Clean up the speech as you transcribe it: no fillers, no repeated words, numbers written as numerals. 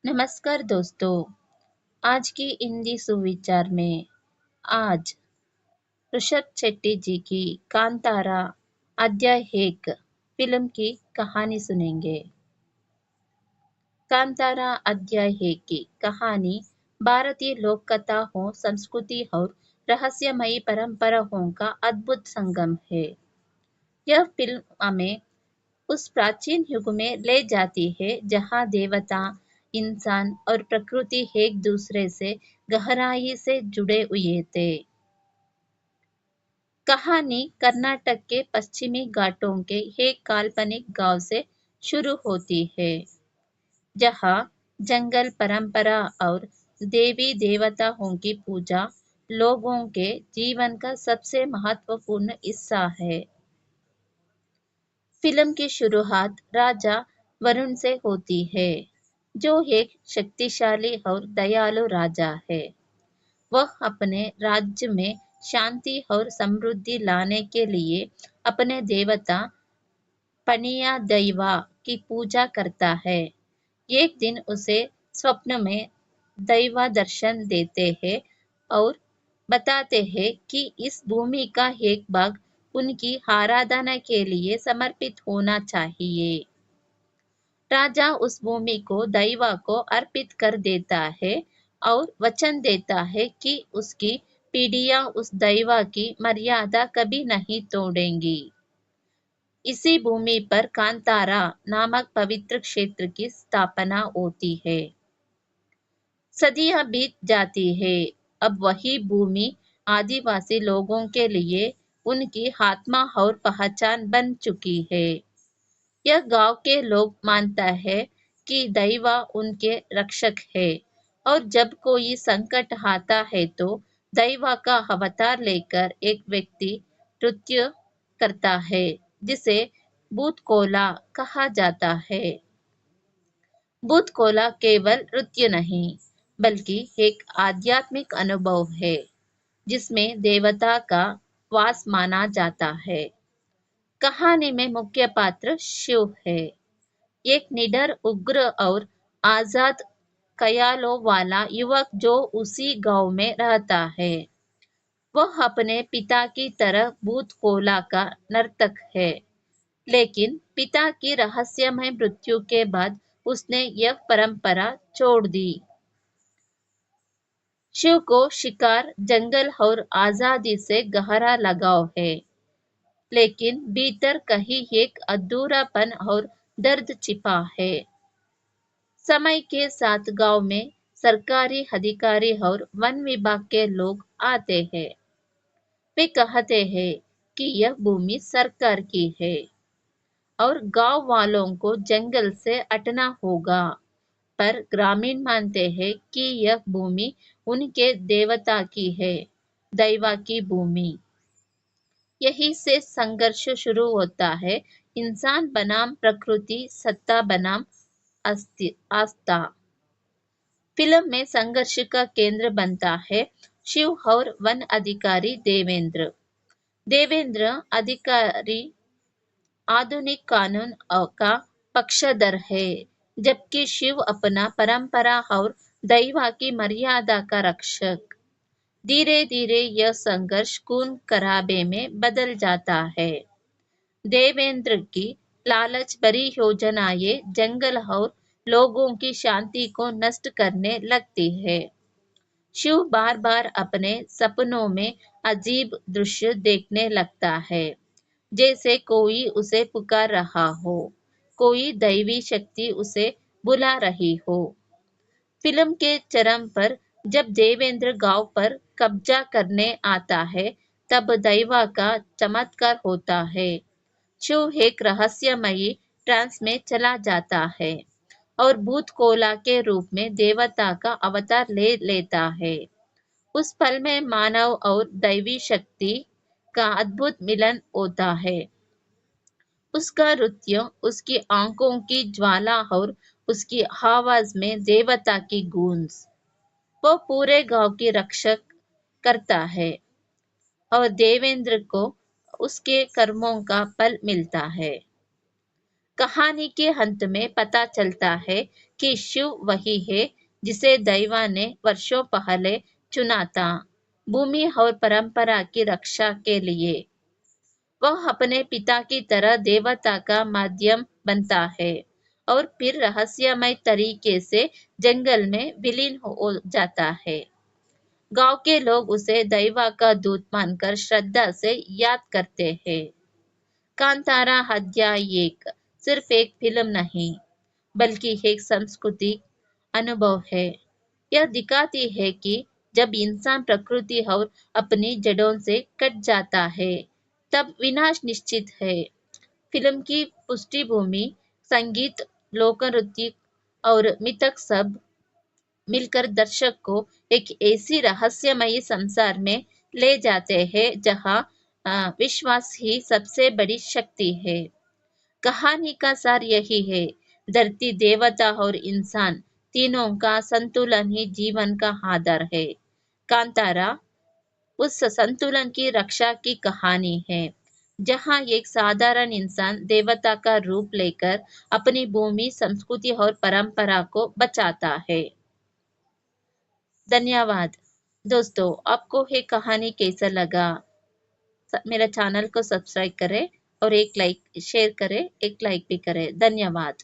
नमस्कार दोस्तों। आज की हिंदी सुविचार में आज ऋषभ शेट्टी जी की कांतारा अध्याय 1 फिल्म की कहानी सुनेंगे। कांतारा अध्याय 1 की कहानी भारतीय लोक कथाओं, संस्कृति और रहस्यमयी परंपराओं का अद्भुत संगम है। यह फिल्म हमें उस प्राचीन युग में ले जाती है जहां देवता, इंसान और प्रकृति एक दूसरे से गहराई से जुड़े हुए थे। कहानी कर्नाटक के पश्चिमी घाटों के एक काल्पनिक गांव से शुरू होती है, जहां जंगल परंपरा और देवी देवताओं की पूजा लोगों के जीवन का सबसे महत्वपूर्ण हिस्सा है। फिल्म की शुरुआत राजा वरुण से होती है, जो एक शक्तिशाली और दयालु राजा है। वह अपने राज्य में शांति और समृद्धि लाने के लिए अपने देवता पनिया दैवा की पूजा करता है। एक दिन उसे स्वप्न में दैवा दर्शन देते हैं और बताते हैं कि इस भूमि का एक भाग उनकी आराधना के लिए समर्पित होना चाहिए। राजा उस भूमि को दैवा को अर्पित कर देता है और वचन देता है कि उसकी पीढ़ियां उस दैवा की मर्यादा कभी नहीं तोड़ेंगी। इसी भूमि पर कांतारा नामक पवित्र क्षेत्र की स्थापना होती है। सदियां बीत जाती है। अब वही भूमि आदिवासी लोगों के लिए उनकी आत्मा और पहचान बन चुकी है। यह गांव के लोग मानता है कि दैवा उनके रक्षक है और जब कोई संकट आता है तो दैवा का अवतार लेकर एक व्यक्ति नृत्य करता है, जिसे भूतकोला कहा जाता है। भूतकोला केवल नृत्य नहीं, बल्कि एक आध्यात्मिक अनुभव है, जिसमें देवता का वास माना जाता है। कहानी में मुख्य पात्र शिव है, एक निडर, उग्र और आजाद ख्यालों वाला युवक जो उसी गांव में रहता है। वह अपने पिता की तरह भूतकोला का नर्तक है, लेकिन पिता की रहस्यमय मृत्यु के बाद उसने यह परंपरा छोड़ दी। शिव को शिकार, जंगल और आजादी से गहरा लगाव है, लेकिन भीतर कहीं एक अधूरापन और दर्द छिपा है। समय के साथ गांव में सरकारी अधिकारी और वन विभाग के लोग आते हैं। वे कहते हैं कि यह भूमि सरकार की है और गांव वालों को जंगल से हटना होगा, पर ग्रामीण मानते हैं कि यह भूमि उनके देवता की है, दैवा की भूमि। यही से संघर्ष शुरू होता है, इंसान बनाम प्रकृति, सत्ता बनाम आस्था। फिल्म में संघर्ष का केंद्र बनता है शिव और वन अधिकारी देवेंद्र। देवेंद्र अधिकारी आधुनिक कानून का पक्षधर है, जबकि शिव अपना परंपरा और दैवा की मर्यादा का रक्षक। धीरे धीरे यह संघर्ष खून खराबे में बदल जाता है। देवेंद्र की लालच भरी योजनाएं जंगल और लोगों की शांति को नष्ट करने लगती है। शिव बार बार अपने सपनों में अजीब दृश्य देखने लगता है, जैसे कोई उसे पुकार रहा हो, कोई दैवी शक्ति उसे बुला रही हो। फिल्म के चरम पर जब देवेंद्र गांव पर कब्जा करने आता है, तब दैवा का चमत्कार होता है। शिव एक रहस्यमयी ट्रांस में चला जाता है और भूतकोला के रूप में देवता का अवतार ले लेता है। उस पल में मानव और दैवी शक्ति का अद्भुत मिलन होता है। उसका नृत्य, उसकी आंखों की ज्वाला और उसकी आवाज में देवता की गूंज, वो पूरे गांव की रक्षक करता है और देवेंद्र को उसके कर्मों का फल मिलता है। कहानी के अंत में पता चलता है कि शिव वही है जिसे दैवा ने वर्षों पहले चुना था, भूमि और परंपरा की रक्षा के लिए। वह अपने पिता की तरह देवता का माध्यम बनता है और फिर रहस्यमय तरीके से जंगल में विलीन हो जाता है। गांव के लोग उसे दैवा का दूत मानकर श्रद्धा से याद करते हैं। कांतारा अध्याय 1 सिर्फ एक फिल्म नहीं, बल्कि एक सांस्कृतिक अनुभव है। यह दिखाती है कि जब इंसान प्रकृति और अपनी जड़ों से कट जाता है, तब विनाश निश्चित है। फिल्म की पृष्ठभूमि, संगीत, लोक नृत्य और मिथक सब मिलकर दर्शक को एक ऐसी रहस्यमयी संसार में ले जाते हैं जहां विश्वास ही सबसे बड़ी शक्ति है। कहानी का सार यही है, धरती, देवता और इंसान तीनों का संतुलन ही जीवन का आधार है। कांतारा उस संतुलन की रक्षा की कहानी है, जहां एक साधारण इंसान देवता का रूप लेकर अपनी भूमि, संस्कृति और परंपरा को बचाता है। धन्यवाद। दोस्तों, आपको ये कहानी कैसा लगा? मेरा चैनल को सब्सक्राइब करें और एक लाइक शेयर करें, एक लाइक भी करें। धन्यवाद।